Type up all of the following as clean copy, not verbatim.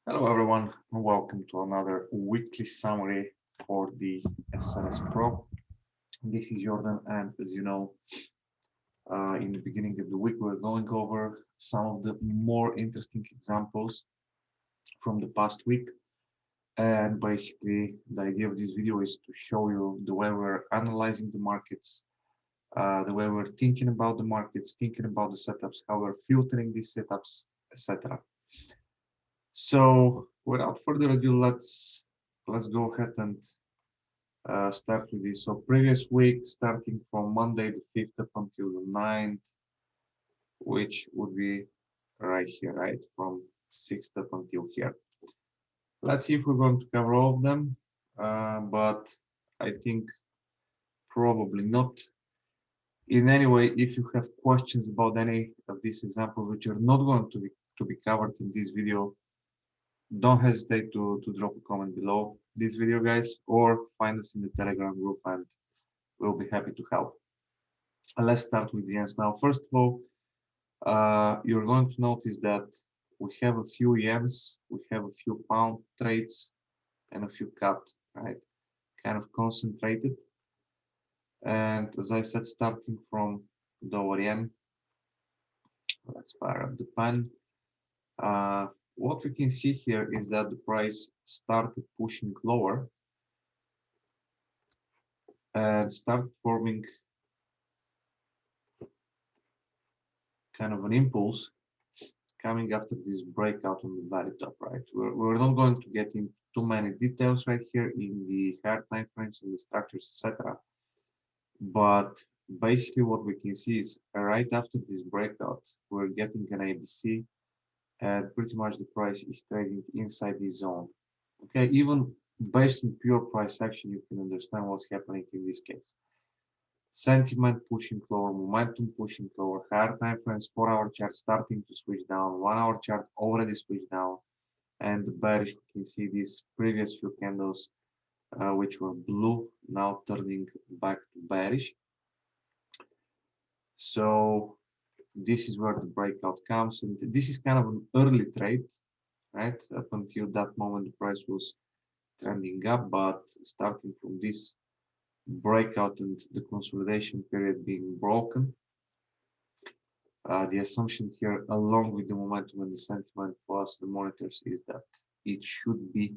Hello everyone, and welcome to another weekly summary for the sRs Pro. This is Jordan, and as you know, in the beginning of the week, we're going over some of the more interesting examples from the past week. And basically, the idea of this video is to show you the way we're analyzing the markets, the way we're thinking about the markets, thinking about the setups, how we're filtering these setups, etc. So without further ado, let's go ahead and start with this. So previous week, starting from Monday the 5th up until the 9th, which would be right here, right? From 6th up until here. Let's see if we're going to cover all of them, but I think probably not. In any way, if you have questions about any of these examples which are not going to be covered in this video, don't hesitate to drop a comment below this video, guys, or find us in the Telegram group and we'll be happy to help. Let's start with the ends now. First of all, you're going to notice that we have a few yens, we have a few pound trades, and a few cut, right? Kind of concentrated. And as I said, starting from dollar yen, let's fire up the pen. What we can see here is that the price started pushing lower and started forming kind of an impulse coming after this breakout on the very top, right? We're not going to get into too many details right here in the higher time frames and the structures, etc. But basically what we can see is right after this breakout, we're getting an ABC and pretty much the price is trading inside this zone. Okay, even based on pure price action, you can understand what's happening in this case. Sentiment pushing lower, momentum pushing lower, higher time frames, 4-hour chart starting to switch down, 1-hour chart already switched down, and the bearish, we can see these previous few candles which were blue now turning back to bearish. So this is where the breakout comes, and this is kind of an early trade, right? Up until that moment the price was trending up, but starting from this breakout and the consolidation period being broken, the assumption here, along with the momentum and the sentiment plus the monitors, is that it should be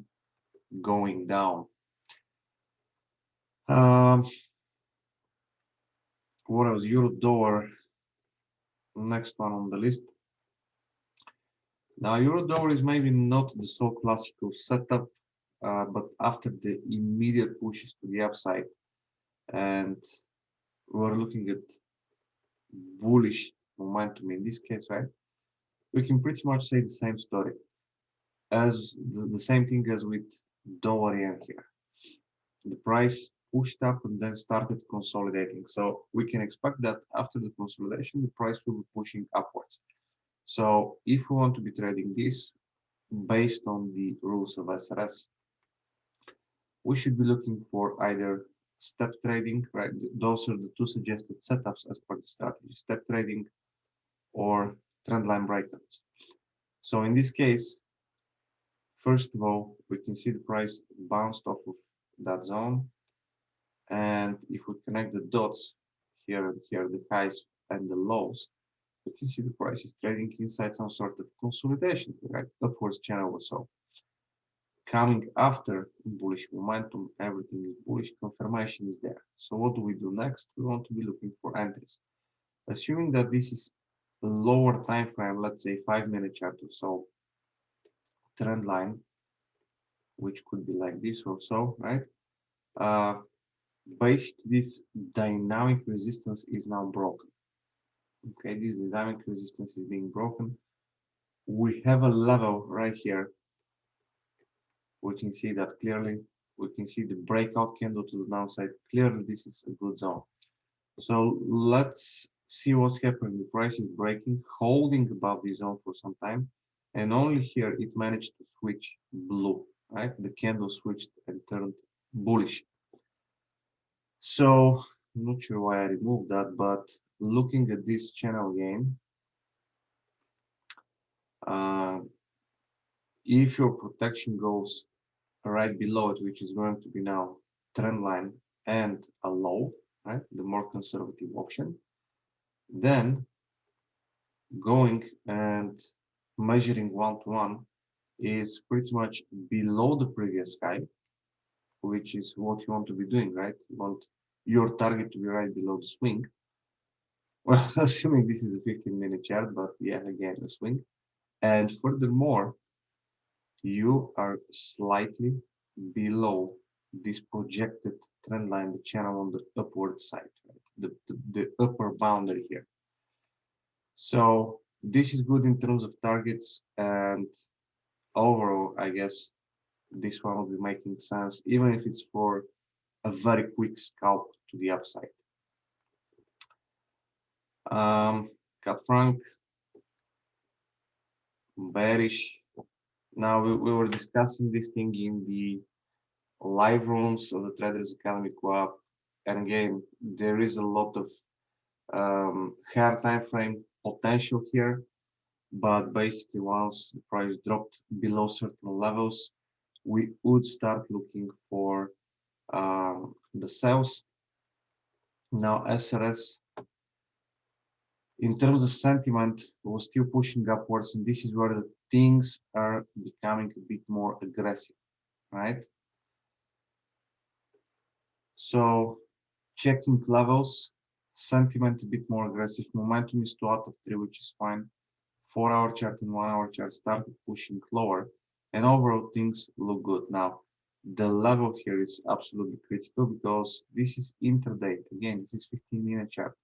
going down. What else? Euro dollar, next one on the list. Now, euro dollar is maybe not the so classical setup, but after the immediate pushes to the upside, and we're looking at bullish momentum in this case, right? We can pretty much say the same story as the same thing as with dollar yen here. The price pushed up and then started consolidating. So we can expect that after the consolidation, the price will be pushing upwards. So if we want to be trading this based on the rules of sRs, we should be looking for either step trading, right? Those are the two suggested setups as per the strategy, step trading or trendline breakouts. So in this case, first of all, we can see the price bounced off of that zone. And if we connect the dots here and here, the highs and the lows, you can see the price is trading inside some sort of consolidation, right? Upwards channel or so. Coming after bullish momentum, everything is bullish, confirmation is there. So what do we do next? We want to be looking for entries. Assuming that this is a lower time frame, let's say 5-minute chart or so, trend line, which could be like this or so, right? Basically, this dynamic resistance is now broken. Okay, this dynamic resistance is being broken. We have a level right here. We can see that clearly. We can see the breakout candle to the downside. Clearly, this is a good zone. So let's see what's happening. The price is breaking, holding above this zone for some time, and only here it managed to switch blue, right? The candle switched and turned bullish. So I'm not sure why I removed that, but looking at this channel again, if your protection goes right below it, which is going to be now trend line and a low, right, the more conservative option, then going and measuring one-to-one is pretty much below the previous high, which is what you want to be doing, right? You want your target to be right below the swing. Well, assuming this is a 15-minute chart, but yeah, again, a swing. And furthermore, you are slightly below this projected trend line, the channel on the upward side, right? The upper boundary here. So this is good in terms of targets, and overall, I guess this one will be making sense, even if it's for a very quick scalp to the upside. Cat franc, bearish. Now we were discussing this thing in the live rooms of the Traders Academy Co-op, and again, there is a lot of higher time frame potential here, but basically once the price dropped below certain levels, we would start looking for the sales. Now SRS, in terms of sentiment, was still pushing upwards, and this is where the things are becoming a bit more aggressive, right? So checking levels, sentiment a bit more aggressive, momentum is 2 out of 3, which is fine. 4-hour chart and 1-hour chart started pushing lower, and overall things look good. Now, the level here is absolutely critical because this is intraday. Again, this is 15-minute chart.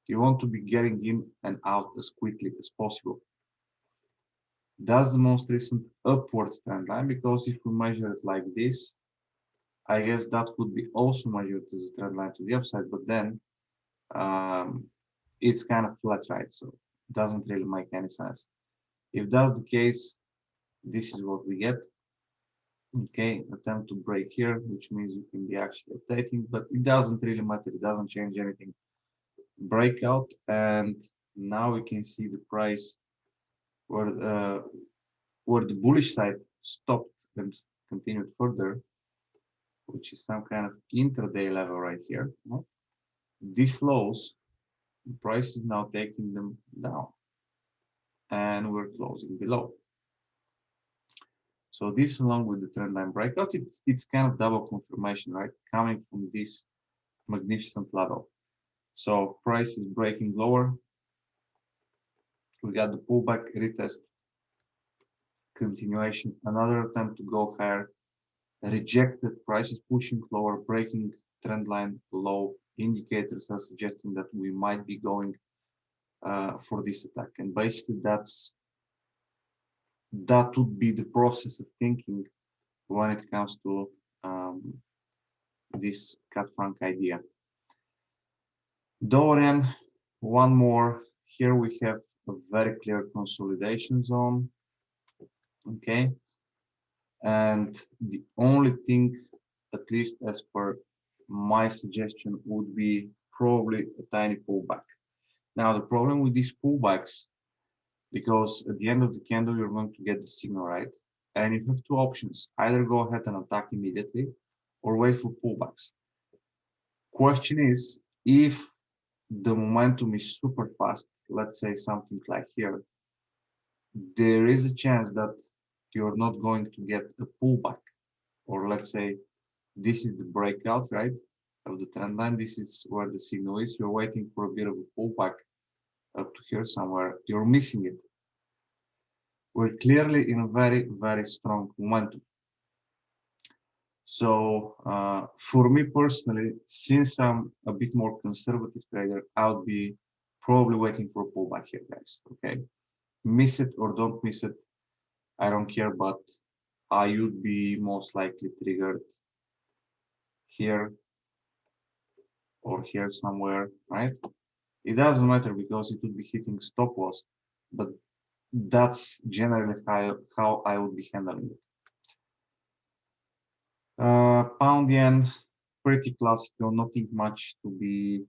You want to be getting in and out as quickly as possible. That's the most recent upward trend line, because if we measure it like this, I guess that could be also measured as a trend line to the upside, but then it's kind of flat, right? So it doesn't really make any sense. If that's the case, this is what we get. Okay, attempt to break here, which means you can be actually updating, but it doesn't really matter. It doesn't change anything. Breakout, and now we can see the price where the bullish side stopped and continued further, which is some kind of intraday level right here. These lows, the price is now taking them down, and we're closing below. So this, along with the trend line breakout, it's kind of double confirmation, right? Coming from this magnificent level. So price is breaking lower. We got the pullback, retest, continuation, another attempt to go higher, rejected, price is pushing lower, breaking trend line low. Indicators are suggesting that we might be going for this attack. And basically that would be the process of thinking when it comes to this cat franc idea. Dorian, one more. Here we have a very clear consolidation zone. Okay. And the only thing, at least as per my suggestion, would be probably a tiny pullback. Now, the problem with these pullbacks, because at the end of the candle, you're going to get the signal, right? And you have two options: either go ahead and attack immediately or wait for pullbacks. Question is, if the momentum is super fast, let's say something like here, there is a chance that you're not going to get a pullback. Or let's say this is the breakout, right, of the trend line. This is where the signal is. You're waiting for a bit of a pullback up to here somewhere. You're missing it. We're clearly in a very, very strong momentum. So for me personally, since I'm a bit more conservative trader, I'll be probably waiting for a pullback here, guys. Okay, miss it or don't miss it, I don't care, but I would be most likely triggered here or here somewhere, right? It doesn't matter because it would be hitting stop loss, but that's generally how I would be handling it. Pound yen, pretty classical, nothing much to be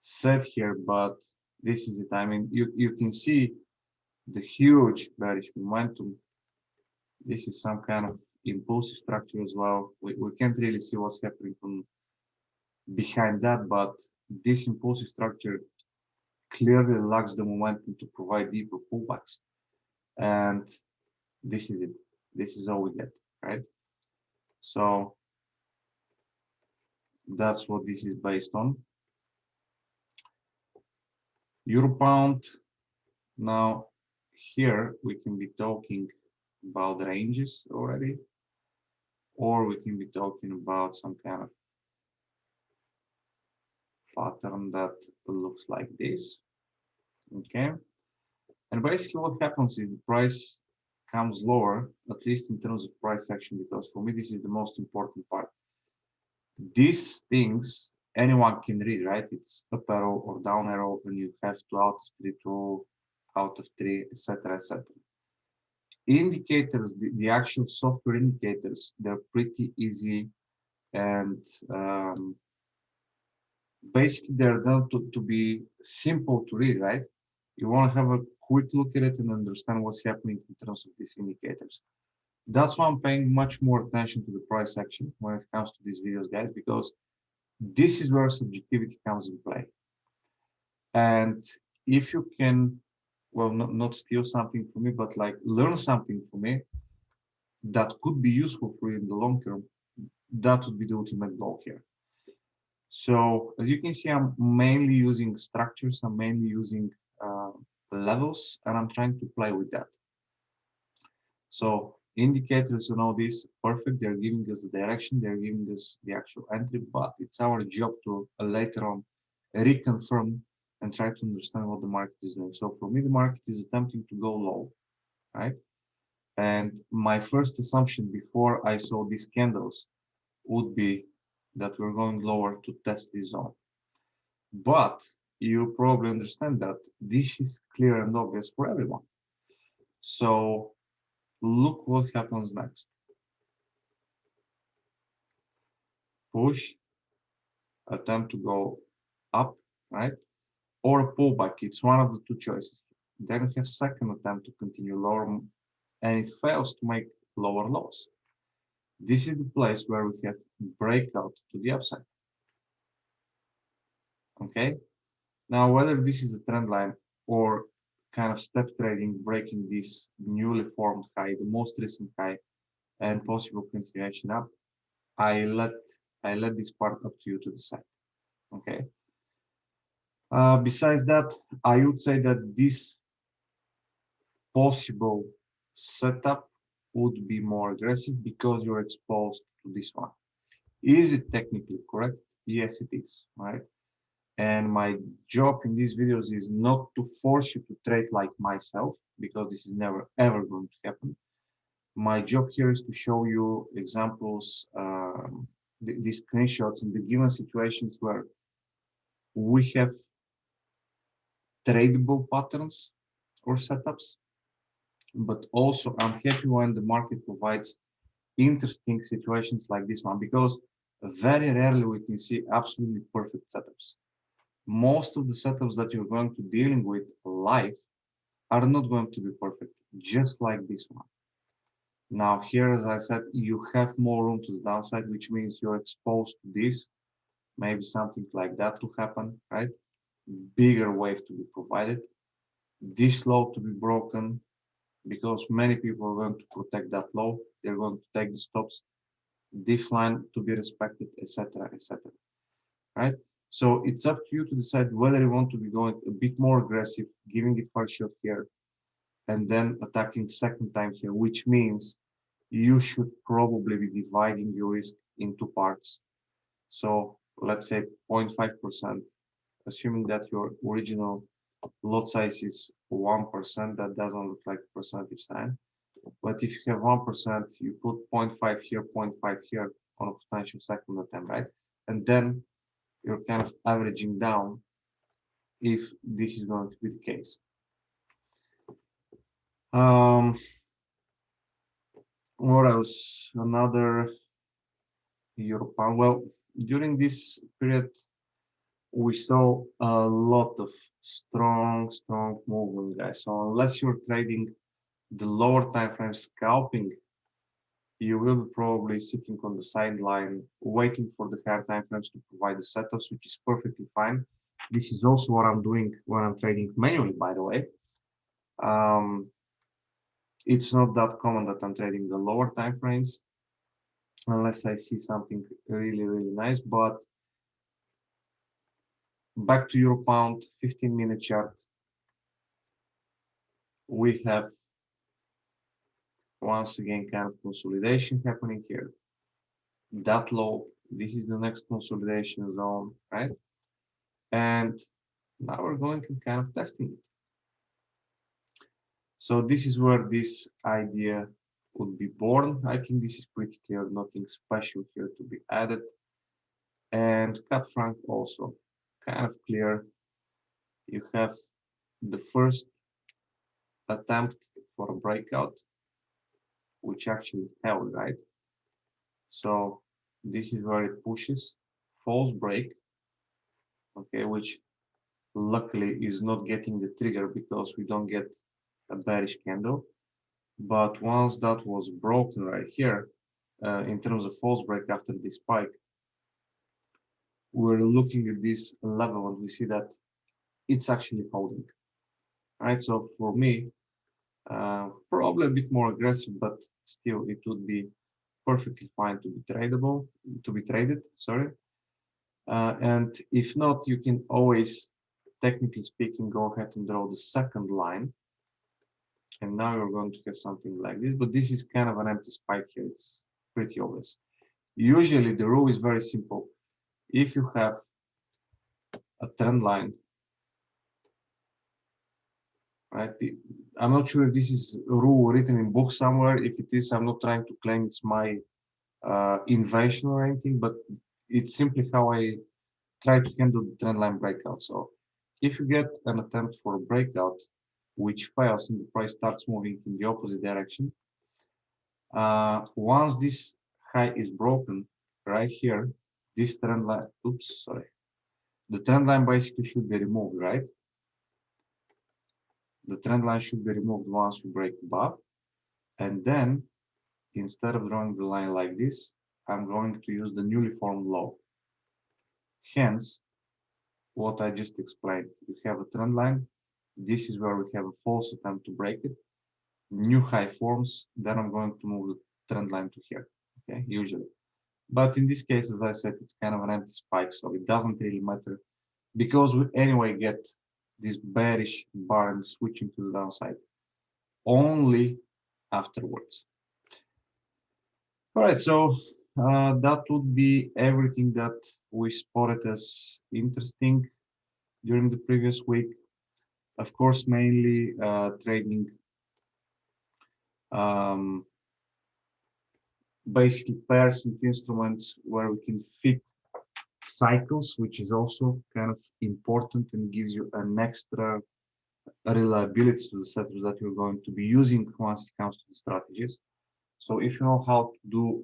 said here, but this is it. I mean, you can see the huge bearish momentum This is some kind of impulsive structure as well. We can't really see what's happening behind that, but this impulsive structure clearly lacks the momentum to provide deeper pullbacks. And this is it. This is all we get, right? So that's what this is based on. Euro pound. Now here we can be talking about ranges already, or we can be talking about some kind of pattern that looks like this. Okay. And basically what happens is the price comes lower, at least in terms of price action, because for me this is the most important part. These things anyone can read, right? It's up arrow or down arrow, and you have 2 out of 3, 2 out of 3, etc., etc. Indicators, the actual software indicators, they're pretty easy, and basically they're done to be simple to read, right? You want to have a quick look at it and understand what's happening in terms of these indicators. That's why I'm paying much more attention to the price action when it comes to these videos, guys, because this is where subjectivity comes in play. And if you can, well, not steal something from me, but like learn something from me that could be useful for you in the long term, that would be the ultimate goal here. So as you can see, I'm mainly using structures, I'm mainly using levels, and I'm trying to play with that. So indicators and all this, perfect. They're giving us the direction, they're giving us the actual entry, but it's our job to later on reconfirm and try to understand what the market is doing. So for me, the market is attempting to go low, right? And my first assumption before I saw these candles would be that we're going lower to test this zone. But you probably understand that this is clear and obvious for everyone. So look what happens next. Push, attempt to go up, right? Or a pullback. It's one of the two choices. Then we have second attempt to continue lower, and it fails to make lower lows. This is the place where we have breakout to the upside. Okay. Now, whether this is a trend line or kind of step trading, breaking this newly formed high, the most recent high, and possible continuation up, I let this part up to you to decide. Okay. Besides that, I would say that this possible setup would be more aggressive because you're exposed to this one. Is it technically correct? Yes, it is, right? And my job in these videos is not to force you to trade like myself, because this is never ever going to happen. My job here is to show you examples, these screenshots in the given situations where we have tradable patterns or setups, but also I'm happy when the market provides interesting situations like this one, because very rarely we can see absolutely perfect setups. Most of the setups that you're going to dealing with live are not going to be perfect, just like this one. Now here, as I said, you have more room to the downside, which means you're exposed to this, maybe something like that to happen, right? Bigger wave to be provided, this low to be broken, because many people are going to protect that low, they're going to take the stops, this line to be respected, etc., etc. Right? So it's up to you to decide whether you want to be going a bit more aggressive, giving it first shot here, and then attacking second time here, which means you should probably be dividing your risk into parts. So let's say 0.5%, assuming that your original lot size is 1%, that doesn't look like a percentage sign. But if you have 1%, you put 0.5 here, 0.5 here on a potential second attempt, right? And then you're kind of averaging down if this is going to be the case. What else? Another euro pound. Well, during this period, we saw a lot of strong movement, guys. So unless you're trading the lower time frame scalping you will be probably sitting on the sideline, waiting for the higher time frames to provide the setups, which is perfectly fine. This is also what I'm doing when I'm trading manually, by the way. It's not that common that I'm trading the lower time frames unless I see something really, really nice. But back to Euro Pound, 15-minute chart. We have once again kind of consolidation happening here. That low, this is the next consolidation zone, right? And now we're going to kind of testing it. So this is where this idea would be born. I think this is pretty clear, nothing special here to be added. And cut franc also kind of clear. You have the first attempt for a breakout, which actually held, right? So this is where it pushes, false break, okay, which luckily is not getting the trigger because we don't get a bearish candle. But once that was broken right here, in terms of false break after this spike, we're looking at this level and we see that it's actually holding. Right, so for me, probably a bit more aggressive, but still it would be perfectly fine to be tradable, to be traded, sorry. And if not, you can always, technically speaking, go ahead and draw the second line. And now you're going to have something like this, but this is kind of an empty spike here. It's pretty obvious. Usually the rule is very simple. If you have a trend line, right? I'm not sure if this is a rule written in book somewhere. If it is, I'm not trying to claim it's my invention or anything, but it's simply how I try to handle the trend line breakout. So if you get an attempt for a breakout, which fails and the price starts moving in the opposite direction, once this high is broken right here, this trend line, oops, sorry, the trend line basically should be removed, right? The trend line should be removed once we break above. And then instead of drawing the line like this, I'm going to use the newly formed low. Hence, what I just explained. We have a trend line. This is where we have a false attempt to break it. New high forms, then I'm going to move the trend line to here, okay, usually. But in this case, as I said, it's kind of an empty spike, so it doesn't really matter because we anyway get this bearish bar and switching to the downside only afterwards. All right, so that would be everything that we spotted as interesting during the previous week. Of course, mainly trading basically pairs and instruments where we can fit cycles, which is also kind of important and gives you an extra reliability to the setups that you're going to be using once it comes to the strategies. So if you know how to do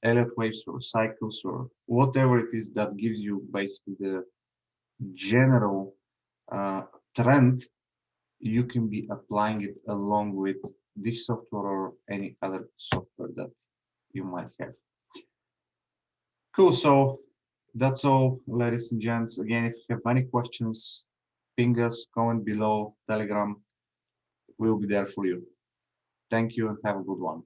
Elliott waves or cycles or whatever it is that gives you basically the general trend, you can be applying it along with this software or any other software that you might have. Cool, so that's all, ladies and gents. Again, if you have any questions, ping us, comment below, Telegram, we'll be there for you. Thank you and have a good one.